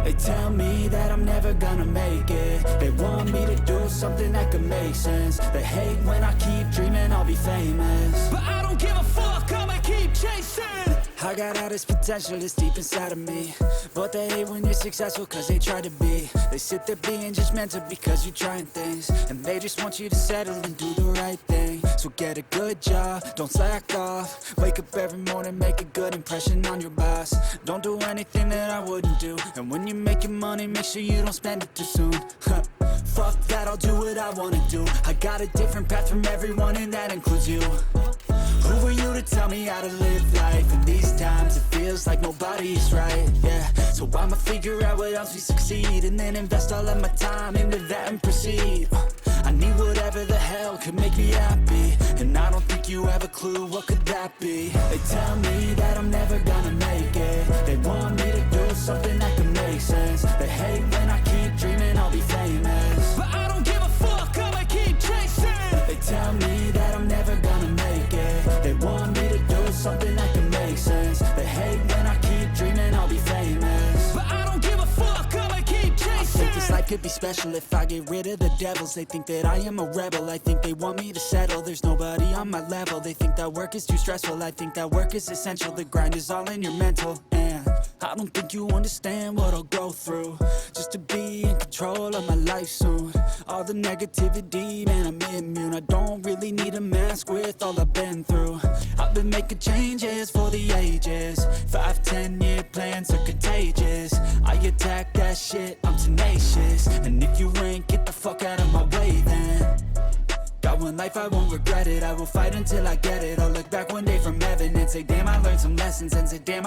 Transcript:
They tell me that I'm never gonna make it. They want me to do something that could make sense. They hate when I keep dreaming I'll be famous, but I don't give a fuck, I'ma keep chasing. I got all this potential that's deep inside of me, but they hate when you're successful cause they try to be. They sit there being judgmental because you're trying things, and they just want you to settle and do the right thing. So get a good job, don't slack off. Wake up every morning, make a good impression on your boss. Don't do anything that I wouldn't do, and when you're making money, make sure you don't spend it too soon. Fuck that, I'll do what I wanna do. I got a different path from everyone, and that includes you. Who are you to tell me how to live life? In these times it feels like nobody's right, yeah. So I'ma figure out what else we succeed, and then invest all of my time into that and proceed. I need whatever the hell could make me happy, and I don't think you have a clue what could that be. They tell me that I'm never gonna make it. They want me to do something that could make sense. They hate when I keep dreaming I'll be famous, but I don't give a fuck, I'ma keep chasing. They tell me that I'm never gonna make it. They want me to do something that can make sense. They hate when I keep dreaming I'll be famous, but I don't give a fuck, I'ma keep chasing. I think this life could be special if I get rid of the devils. They think that I am a rebel, I think they want me to settle. There's nobody on my level. They think that work is too stressful, I think that work is essential. The grind is all in your mental, and I don't think you understand what I'll go through just to be in control of my life soon. All the negativity, man, I'm immune. I don't really need a mask with all I've been through. I've been making changes for the ages. 5, 10-year plans are contagious. I attack that shit, I'm tenacious. And if you ain't, get the fuck out of my way then. Got one life, I won't regret it. I will fight until I get it. I'll look back one day from heaven and say damn, I learned some lessons, and say damn,